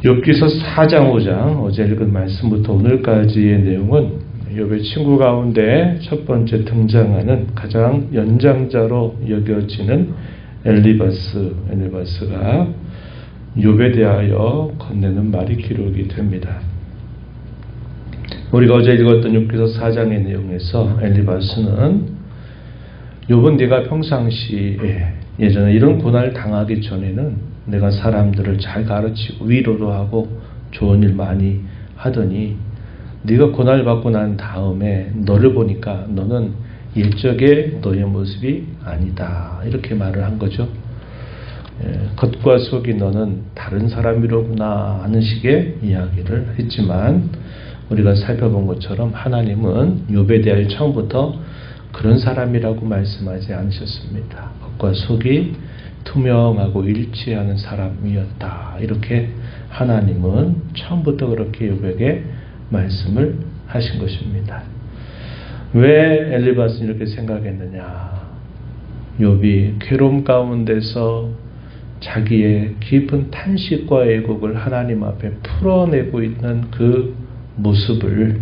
욥기서 4장 5장 어제 읽은 말씀부터 오늘까지의 내용은 욥의 친구 가운데 첫 번째 등장하는 가장 연장자로 여겨지는 엘리바스가 욥에 대하여 건네는 말이 기록이 됩니다. 우리가 어제 읽었던 욥기서 4장의 내용에서 엘리바스는 욥은 네가 평상시에 예전에 이런 고난을 당하기 전에는 내가 사람들을 잘 가르치고 위로도 하고 좋은 일 많이 하더니 네가 고난을 받고 난 다음에 너를 보니까 너는 옛적의 너의 모습이 아니다. 이렇게 말을 한 거죠. 겉과 속이 너는 다른 사람이로구나 하는 식의 이야기를 했지만 우리가 살펴본 것처럼 하나님은 욥에 대하여 처음부터 그런 사람이라고 말씀하지 않으셨습니다. 겉과 속이 투명하고 일치하는 사람이었다. 이렇게 하나님은 처음부터 그렇게 욥에게 말씀을 하신 것입니다. 왜 엘리바스는 이렇게 생각했느냐? 욥이 괴로움 가운데서 자기의 깊은 탄식과 애곡을 하나님 앞에 풀어내고 있는 그 모습을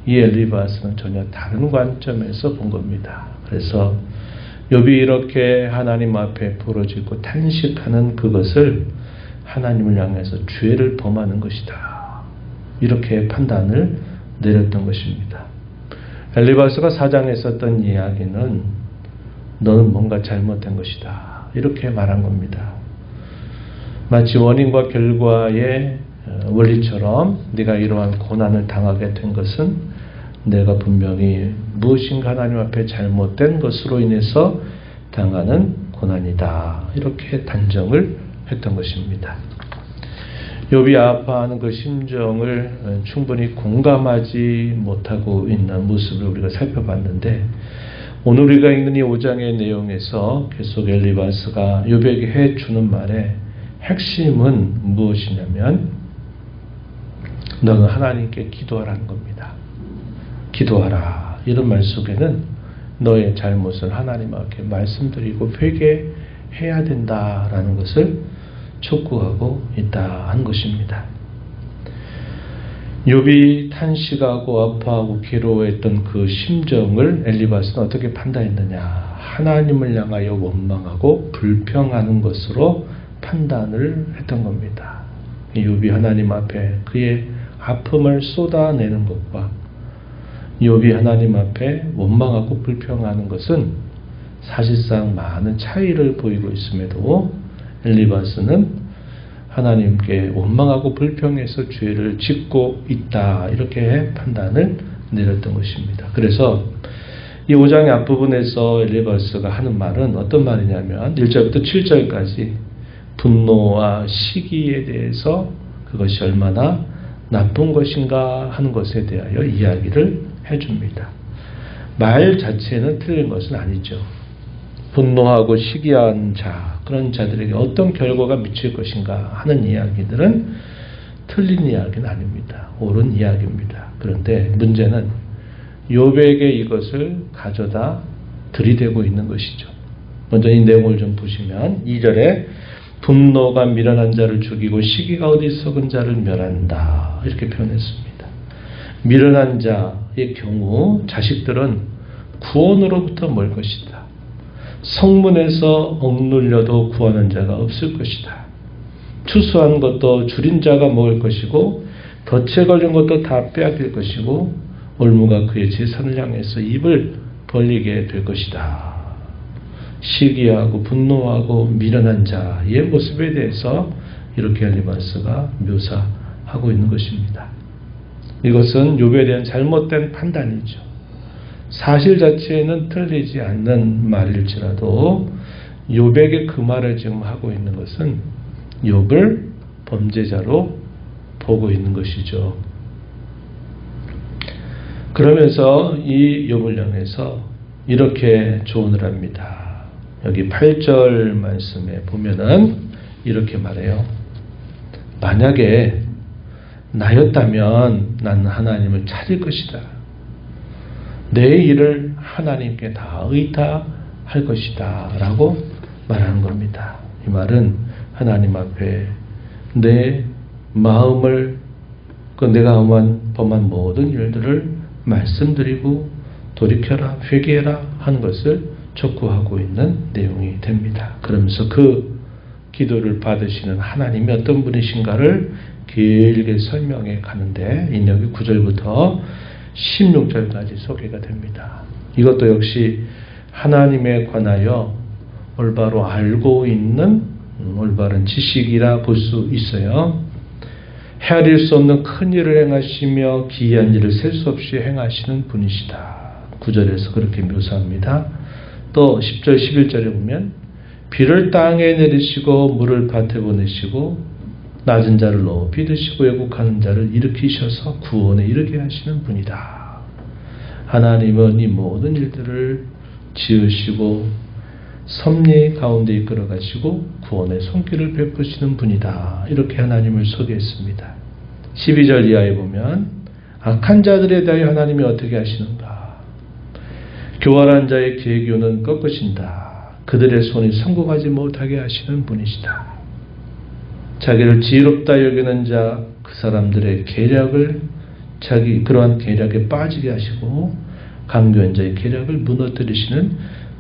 이 엘리바스는 전혀 다른 관점에서 본 겁니다. 그래서 욥이 이렇게 하나님 앞에 부러지고 탄식하는 그것을 하나님을 향해서 죄를 범하는 것이다. 이렇게 판단을 내렸던 것입니다. 엘리바스가 4장에 썼던 이야기는 너는 뭔가 잘못된 것이다. 이렇게 말한 겁니다. 마치 원인과 결과의 원리처럼 네가 이러한 고난을 당하게 된 것은 내가 분명히 무엇인가 하나님 앞에 잘못된 것으로 인해서 당하는 고난이다. 이렇게 단정을 했던 것입니다. 욥이 아파하는 그 심정을 충분히 공감하지 못하고 있는 모습을 우리가 살펴봤는데 오늘 우리가 읽는 이 5장의 내용에서 계속 엘리바스가 욥에게 해주는 말의 핵심은 무엇이냐면 너는 하나님께 기도하라는 겁니다. 기도하라. 이런 말 속에는 너의 잘못을 하나님 앞에 말씀드리고 회개해야 된다라는 것을 촉구하고 있다 하는 것입니다. 욥이 탄식하고 아파하고 괴로워했던 그 심정을 엘리바스는 어떻게 판단했느냐? 하나님을 향하여 원망하고 불평하는 것으로 판단을 했던 겁니다. 욥이 하나님 앞에 그의 아픔을 쏟아내는 것과 욥이 하나님 앞에 원망하고 불평하는 것은 사실상 많은 차이를 보이고 있음에도 엘리바스는 하나님께 원망하고 불평해서 죄를 짓고 있다. 이렇게 판단을 내렸던 것입니다. 그래서 이 5장의 앞부분에서 엘리바스가 하는 말은 어떤 말이냐면 1절부터 7절까지 분노와 시기에 대해서 그것이 얼마나 나쁜 것인가 하는 것에 대하여 이야기를 해줍니다. 말 자체는 틀린 것은 아니죠. 분노하고 시기한 자, 그런 자들에게 어떤 결과가 미칠 것인가 하는 이야기들은 틀린 이야기는 아닙니다. 옳은 이야기입니다. 그런데 문제는 욥에게 이것을 가져다 들이대고 있는 것이죠. 먼저 이 내용을 좀 보시면 2절에 분노가 미련한 자를 죽이고 시기가 어리석은 자를 멸한다. 이렇게 표현했습니다. 미련한 자의 경우 자식들은 구원으로부터 멀 것이다. 성문에서 억눌려도 구하는 자가 없을 것이다. 추수한 것도 줄인 자가 먹을 것이고 덫에 걸린 것도 다 빼앗길 것이고 올무가 그의 재산을 향해서 입을 벌리게 될 것이다. 시기하고 분노하고 미련한 자의 모습에 대해서 이렇게 엘리바스가 묘사하고 있는 것입니다. 이것은 욥에 대한 잘못된 판단이죠. 사실 자체는 틀리지 않는 말일지라도 욥에게 그 말을 지금 하고 있는 것은 욥을 범죄자로 보고 있는 것이죠. 그러면서 이 욥을 향해서 이렇게 조언을 합니다. 여기 8절 말씀에 보면은 이렇게 말해요. 만약에 나였다면 나는 하나님을 찾을 것이다. 내 일을 하나님께 다 의탁할 것이다. 라고 말하는 겁니다. 이 말은 하나님 앞에 내 마음을 내가 범한 모든 일들을 말씀드리고 돌이켜라, 회개해라 하는 것을 촉구하고 있는 내용이 됩니다. 그러면서 그 기도를 받으시는 하나님이 어떤 분이신가를 길게 설명해 가는데 인력이 9절부터 16절까지 소개가 됩니다. 이것도 역시 하나님에 관하여 올바로 알고 있는 올바른 지식이라 볼 수 있어요. 헤아릴 수 없는 큰 일을 행하시며 기이한 일을 셀 수 없이 행하시는 분이시다. 9절에서 그렇게 묘사합니다. 또 10절 11절에 보면 비를 땅에 내리시고 물을 밭에 보내시고 낮은 자를 높이 드시고 왜곡하는 자를 일으키셔서 구원에 이르게 하시는 분이다. 하나님은 이 모든 일들을 지으시고 섭리 가운데 이끌어 가시고 구원의 손길을 베푸시는 분이다. 이렇게 하나님을 소개했습니다. 12절 이하에 보면 악한 자들에 대하여 하나님이 어떻게 하시는가? 교활한 자의 계교는 꺾으신다. 그들의 손이 성공하지 못하게 하시는 분이시다. 자기를 지혜롭다 여기는 자, 그 사람들의 계략을 그러한 계략에 빠지게 하시고 강교한 자의 계략을 무너뜨리시는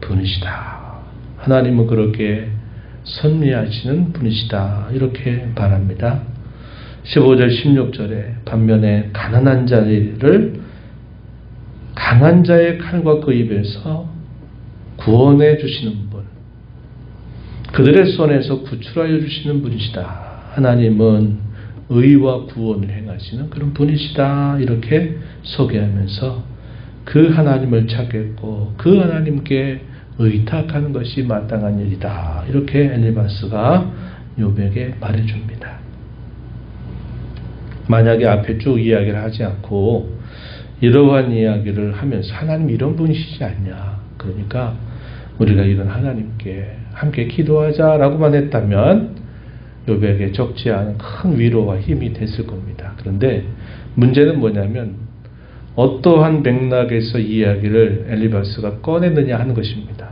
분이시다. 하나님은 그렇게 섭리하시는 분이시다. 이렇게 말합니다. 15절 16절에 반면에 가난한 자를 강한 자의 칼과 그 입에서 구원해 주시는 분, 그들의 손에서 구출하여 주시는 분이시다. 하나님은 의와 구원을 행하시는 그런 분이시다. 이렇게 소개하면서 그 하나님을 찾겠고 그 하나님께 의탁하는 것이 마땅한 일이다. 이렇게 엘리바스가 욥에게 말해줍니다. 만약에 앞에 쭉 이야기를 하지 않고 이러한 이야기를 하면서 하나님 이런 분이시지 않냐. 그러니까 우리가 이런 하나님께 함께 기도하자라고만 했다면 욥에게 적지 않은 큰 위로와 힘이 됐을 겁니다. 그런데 문제는 뭐냐면 어떠한 맥락에서 이야기를 엘리바스가 꺼내느냐 하는 것입니다.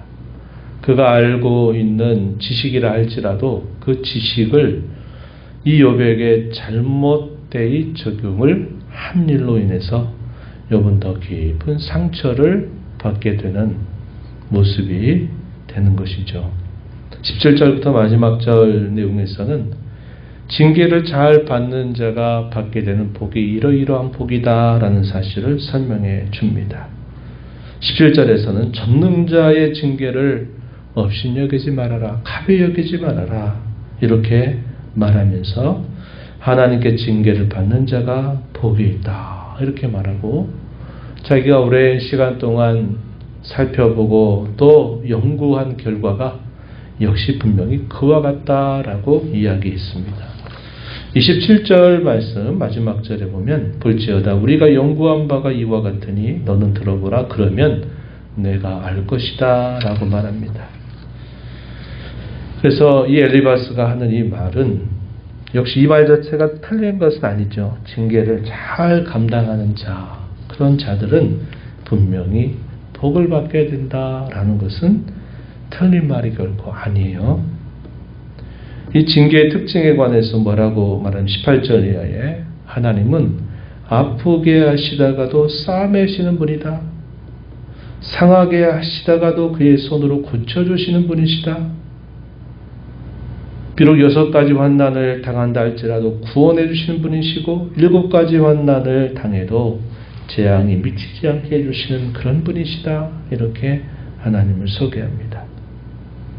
그가 알고 있는 지식이라 할지라도 그 지식을 이 욥에게 잘못되이 적용을 한 일로 인해서 욥은 더 깊은 상처를 받게 되는 모습이 되는 것이죠. 17절부터 마지막 절 내용에서는 징계를 잘 받는 자가 받게 되는 복이 이러이러한 복이다라는 사실을 설명해 줍니다. 17절에서는 전능자의 징계를 업신여기지 말아라, 가벼이 여기지 말아라 이렇게 말하면서 하나님께 징계를 받는 자가 복이 있다 이렇게 말하고 자기가 오랜 시간 동안 살펴보고 또 연구한 결과가 역시 분명히 그와 같다라고 이야기했습니다. 27절 말씀 마지막 절에 보면 볼지어다 우리가 연구한 바가 이와 같으니 너는 들어보라 그러면 내가 알 것이다 라고 말합니다. 그래서 이 엘리바스가 하는 이 말은 역시 이 말 자체가 틀린 것은 아니죠. 징계를 잘 감당하는 자, 그런 자들은 분명히 복을 받게 된다라는 것은 틀린 말이 결코 아니에요. 이 징계의 특징에 관해서 뭐라고 말하는 18절 이하에 하나님은 아프게 하시다가도 싸매시는 분이다. 상하게 하시다가도 그의 손으로 고쳐주시는 분이시다. 비록 6가지 환난을 당한다 할지라도 구원해 주시는 분이시고 7가지 환난을 당해도 재앙이 미치지 않게 해주시는 그런 분이시다. 이렇게 하나님을 소개합니다.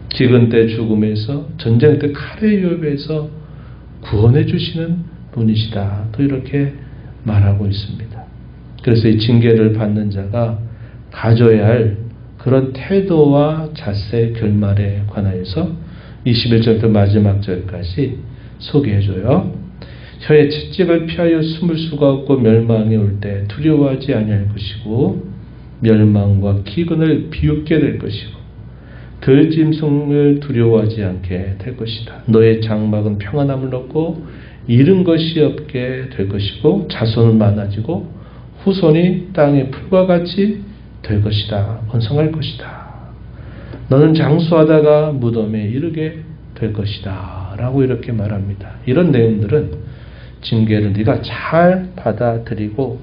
기근 때 죽음에서 전쟁 때 칼의 위협에서 구원해 주시는 분이시다. 또 이렇게 말하고 있습니다. 그래서 이 징계를 받는 자가 가져야 할 그런 태도와 자세 결말에 관하여서 21절부터 마지막 절까지 소개해줘요. 혀의 채찍을 피하여 숨을 수가 없고 멸망이 올 때 두려워하지 아니할 것이고 멸망과 기근을 비웃게 될 것이고 들짐승을 두려워하지 않게 될 것이다. 너의 장막은 평안함을 얻고 잃은 것이 없게 될 것이고 자손은 많아지고 후손이 땅의 풀과 같이 될 것이다. 번성할 것이다. 너는 장수하다가 무덤에 이르게 될 것이다. 라고 이렇게 말합니다. 이런 내용들은 징계를 네가 잘 받아들이고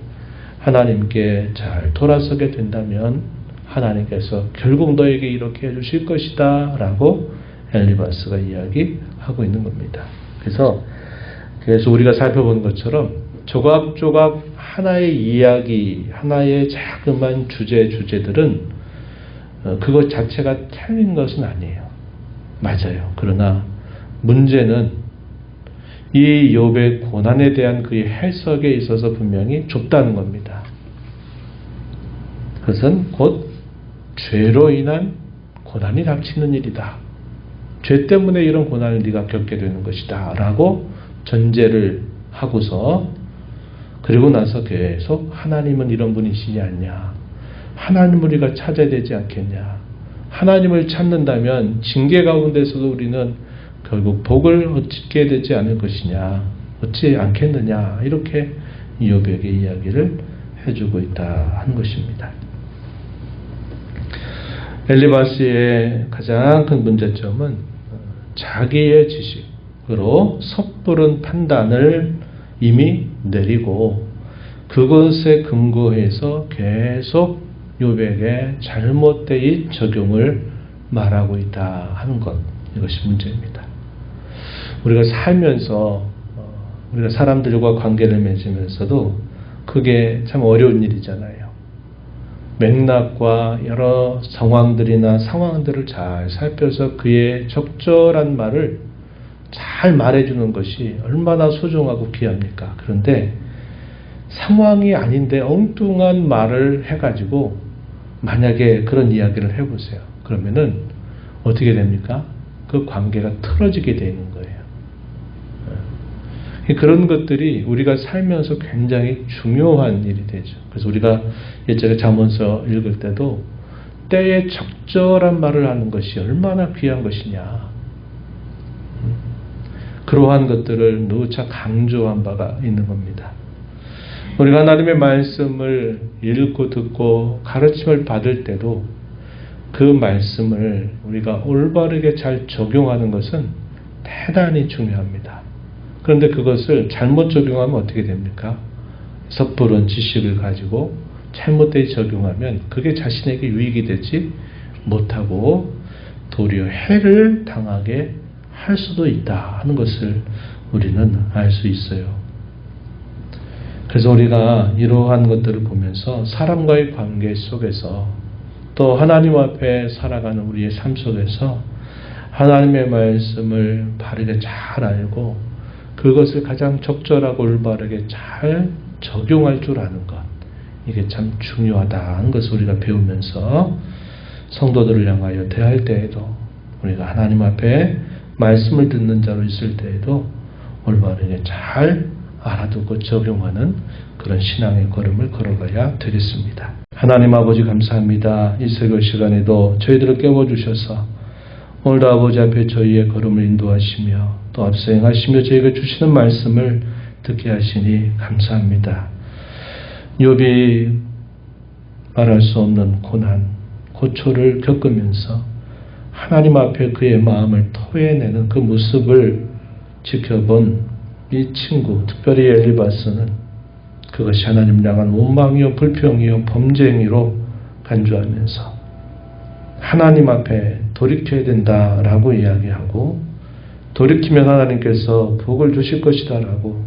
하나님께 잘 돌아서게 된다면 하나님께서 결국 너에게 이렇게 해주실 것이다 라고 엘리바스가 이야기하고 있는 겁니다. 그래서 우리가 살펴본 것처럼 조각조각 하나의 이야기, 하나의 자그마한 주제들은 그것 자체가 틀린 것은 아니에요. 맞아요. 그러나 문제는 이 욥의 고난에 대한 그의 해석에 있어서 분명히 좁다는 겁니다. 그것은 곧 죄로 인한 고난이 닥치는 일이다. 죄 때문에 이런 고난을 네가 겪게 되는 것이다 라고 전제를 하고서 그리고 나서 계속 하나님은 이런 분이시지 않냐, 하나님을 우리가 찾아야 되지 않겠냐, 하나님을 찾는다면 징계 가운데서도 우리는 결국 복을 얻게 되지 않을 것이냐, 얻지 않겠느냐, 이렇게 이욥에게 이야기를 해주고 있다 하는 것입니다. 엘리바스의 가장 큰 문제점은 자기의 지식으로 섣부른 판단을 이미 내리고 그것에 근거해서 계속 욥에게 잘못된 적용을 말하고 있다 하는 것, 이것이 문제입니다. 우리가 살면서 우리가 사람들과 관계를 맺으면서도 그게 참 어려운 일이잖아요. 맥락과 여러 상황들이나 상황들을 잘 살펴서 그의 적절한 말을 잘 말해주는 것이 얼마나 소중하고 귀합니까? 그런데 상황이 아닌데 엉뚱한 말을 해가지고 만약에 그런 이야기를 해보세요. 그러면은 어떻게 됩니까? 그 관계가 틀어지게 되는 거예요. 그런 것들이 우리가 살면서 굉장히 중요한 일이 되죠. 그래서 우리가 예전에 잠언서 읽을 때도 때에 적절한 말을 하는 것이 얼마나 귀한 것이냐. 그러한 것들을 누차 강조한 바가 있는 겁니다. 우리가 하나님의 말씀을 읽고 듣고 가르침을 받을 때도 그 말씀을 우리가 올바르게 잘 적용하는 것은 대단히 중요합니다. 그런데 그것을 잘못 적용하면 어떻게 됩니까? 섣부른 지식을 가지고 잘못되게 적용하면 그게 자신에게 유익이 되지 못하고 도리어 해를 당하게 할 수도 있다 하는 것을 우리는 알 수 있어요. 그래서 우리가 이러한 것들을 보면서 사람과의 관계 속에서 또 하나님 앞에 살아가는 우리의 삶 속에서 하나님의 말씀을 바르게 잘 알고 그것을 가장 적절하고 올바르게 잘 적용할 줄 아는 것, 이게 참 중요하다는 것을 우리가 배우면서 성도들을 향하여 대할 때에도 우리가 하나님 앞에 말씀을 듣는 자로 있을 때에도 올바르게 잘 알아듣고 적용하는 그런 신앙의 걸음을 걸어가야 되겠습니다. 하나님 아버지 감사합니다. 이 설교 시간에도 저희들을 깨워주셔서 오늘도 아버지 앞에 저희의 걸음을 인도하시며 또 앞서 행하시며 저희가 주시는 말씀을 듣게 하시니 감사합니다. 욥이 말할 수 없는 고난, 고초를 겪으면서 하나님 앞에 그의 마음을 토해내는 그 모습을 지켜본 이 친구, 특별히 엘리바스는 그것이 하나님 향한 원망이요 불평이요 범죄 행위로 간주하면서 하나님 앞에 돌이켜야 된다라고 이야기하고 돌이키면 하나님께서 복을 주실 것이다 라고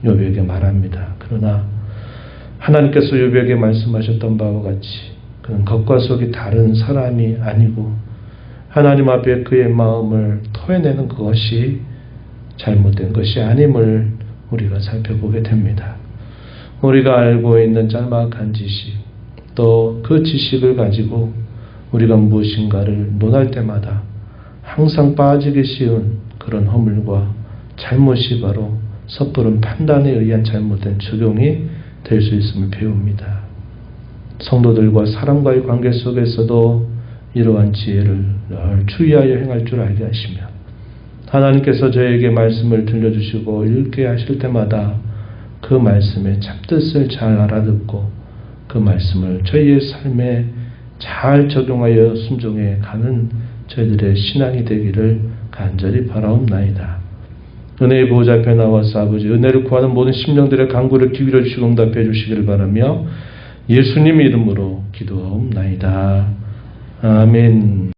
욥에게 말합니다. 그러나 하나님께서 욥에게 말씀하셨던 바와 같이 그는 겉과 속이 다른 사람이 아니고 하나님 앞에 그의 마음을 토해내는 그것이 잘못된 것이 아님을 우리가 살펴보게 됩니다. 우리가 알고 있는 짤막한 지식, 또 그 지식을 가지고 우리가 무엇인가를 논할 때마다 항상 빠지기 쉬운 그런 허물과 잘못이 바로 섣부른 판단에 의한 잘못된 적용이 될 수 있음을 배웁니다. 성도들과 사람과의 관계 속에서도 이러한 지혜를 늘 주의하여 행할 줄 알게 하시며 하나님께서 저에게 말씀을 들려주시고 읽게 하실 때마다 그 말씀의 참뜻을 잘 알아듣고 그 말씀을 저희의 삶에 잘 적용하여 순종해 가는 저희들의 신앙이 되기를 간절히 바라옵나이다. 은혜의 보호자 앞에 나와서 아버지 은혜를 구하는 모든 심령들의 간구를 기울여 주시고 응답해 주시기를 바라며 예수님 이름으로 기도하옵나이다. 아멘.